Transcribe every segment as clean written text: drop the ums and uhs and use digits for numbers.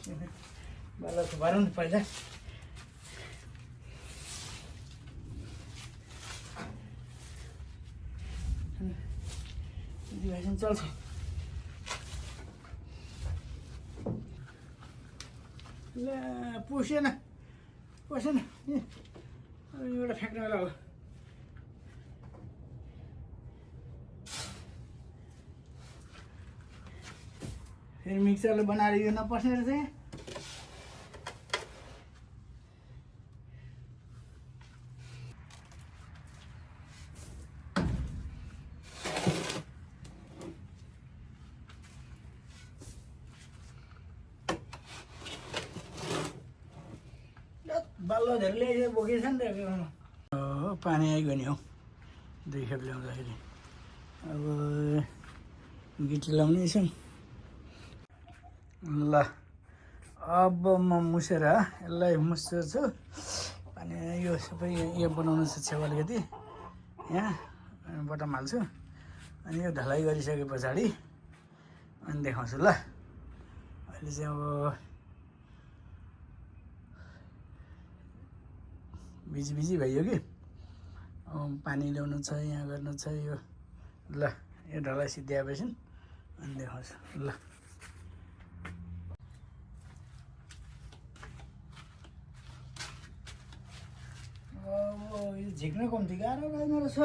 बालको भरौँ न पहिला दिवासन चल्छ ल पुसेन एउटा फ्याँक्ने बेला हो फेरि मिक्सरले बनाएर यो नपस्ने रहेछ बल्ल धेरै ल्याइसक्यो बोकेछ नि त पानी आइगयो नि हौ 2 खेप ल्याउँदाखेरि अब गिटी लाउने छौँ ल अब म मुसेर यसलाई मुस्छु अनि यो सबै यो बनाउनु छ छेउ अलिकति यहाँ बटम हाल्छु अनि यो ढलाइ गरिसके पछाडि अनि देखाउँछु ल अहिले चाहिँ अब बिजी भइयो कि पानी ल्याउनु छ यहाँ गर्नु छ यो ल यो ढलाइ सिद्ध्याएपछि अनि देखाउँछु ल यो झिक्न कम्ती गाह्रो रहेन रहेछ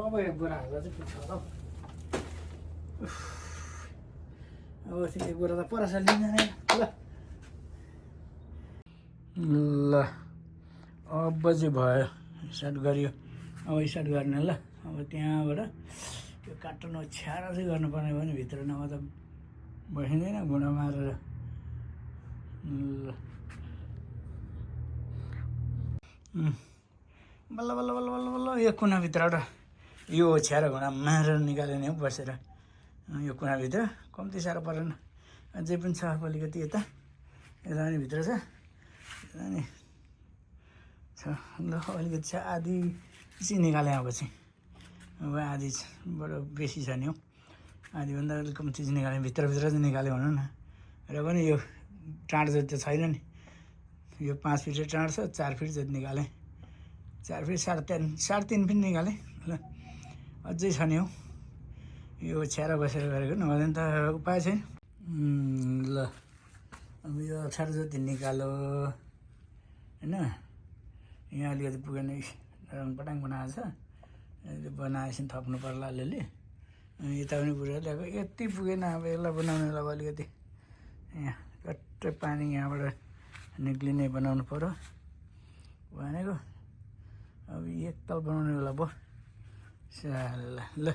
अब यो बोरा हाल्दा चाहिँ पुग्छ होला हौ अब त्यो बोरा त परासा लिँदैन ल अब चाहिँ भयो स्टार्ट गरियो अब स्टार्ट गर्ने ल अब त्यहाँबाट यो कार्टुन ओछ्याएर चाहिँ गर्नुपर्ने भयो नि भित्र नभए त बसिँदैन घुँडा मारेर ल बल्ल बल्ल बल्ल बल्ल बल्ल यो कुनाभित्रबाट यो ओछ्याएर घुँडा मारेर निकाल्यो नि हौ बसेर यो कुनाभित्र कम्ती साह्रो परेन अझै पनि छ अलिकति यता पनि भित्र छ अनि छ ल अलिकति छ आधी चाहिँ निकालेँ अब चाहिँ अब आधी बडो बेसी छ नि हौ आधीभन्दा अलिक कम्ती चाहिँ निकालेँ भित्रभित्र चाहिँ निकाल्यो भनौँ न र पनि यो टाँड जति त छैन नि यो 5 फिट टाँड छ 4 फिट जति निकालेँ 4 फिट 3.5 फिट निकालेँ ल अझै छ नि हौ यो ओछ्याएर बसेर गरेको नभए त उपाय छैन ल अब यो 18 जति निकालो होइन यहाँ अलिकति पुगेन रङपटाङ बनाएको छ त्यो बनाएपछि थप्नु पर्ला अलिअलि यता पनि पुऱ्याएर ल्याएको यति पुगेन अब यसलाई बनाउनु अब अलिकति यहाँ कट्टै पानी यहाँबाट निक्लिने बनाउनु पर्यो भनेको अब एकताल बनाउने बेला भयो साला ल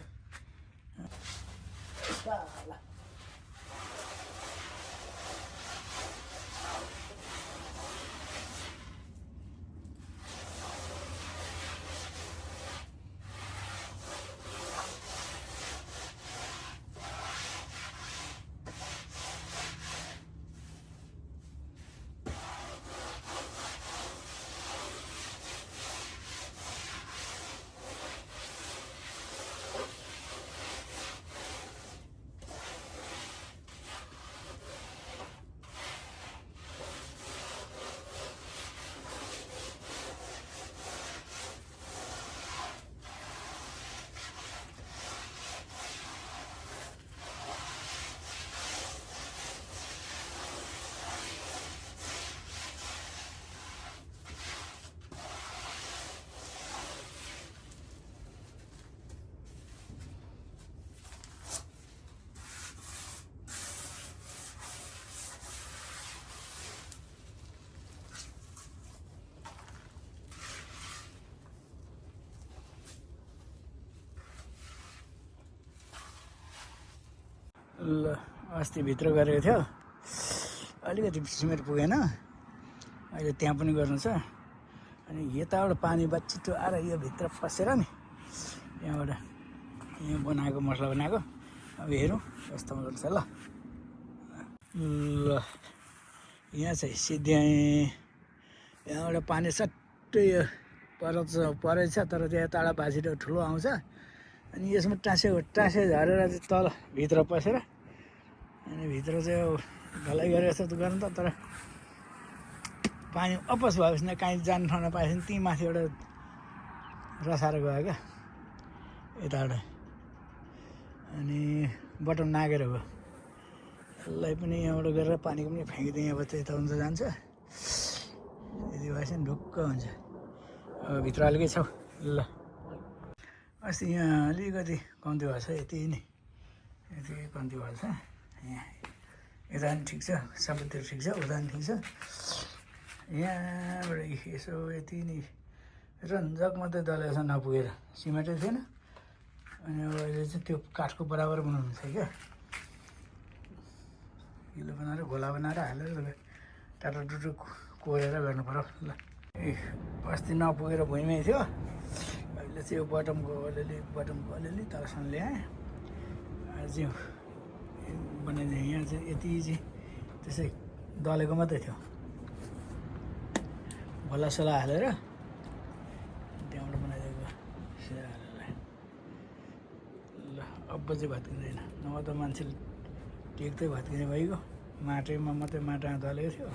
ल अस्ति भित्र गरेको थियो, अलिकति सिमेन्ट पुगेन, अहिले त्यहाँ पनि गर्नु छ। अनि यताबाट पानी बच्चिटो आएर यो भित्र पसेर नि यहाँबाट यहाँ बनाएको मसला बनाएको। अब हेरौँ कस्तो गर्छ। ल ल यहाँ चाहिँ सिध्याएँ, यहाँबाट पानी सट्टै परेछ, तर त्यहाँ टाढा भाँचिटो ठुलो आउँछ। अनि यसमा टाँसे झरेर चाहिँ तल भित्र पसेर अनि भित्र चाहिँ ढलाइ गरेको छ गर्नु त, तर पानी अपस भएपछि न काहीँ जानु ठाउँ नपाएपछि त्यहीँ माथिबाट रसाएर गयो क्या यताबाट, अनि बटम नागेर गयो। यसलाई पनि यहाँबाट गरेर पानीको पनि फ्याँकिदिएँ, यहाँ बच्चा यता हुन्छ जान्छ, यति भएपछि नि ढुक्क हुन्छ। अब भित्र अलिकै छ। ल अस्ति यहाँ अलिकति कम्ती भएछ, यति नै यति कम्ती भएछ। यहाँ यता पनि ठिक छ, सबैतिर ठिक छ, उता पनि ठिक छ। यहाँबाट यसो यति नै रन्जक मात्रै दलेको छ नपुगेर, सिमेन्टै थिएन। अनि अब अहिले चाहिँ त्यो काठको बराबर बनाउनु छ क्या, किलो बनाएर घोला बनाएर हालेर टाटा टुटु कोरेर गर्नु पर्यो। ल अस्ति नपुगेर भुइँमै थियो, अहिले चाहिँ यो बटमको अलिअलि तलसम्म ल्याएँ। आज चाहिँ बनाइदिएँ। यहाँ चाहिँ यति चाहिँ त्यसै दलेको मात्रै थियो, भोलासोला हालेर त्यहाँबाट बनाइदिएको सिधा हालेर। ल अब चाहिँ भत्किँदैन, नभए त मान्छेले टेक्दै भत्किने भइगयो। माटैमा मात्रै माटामा दलेको थियो।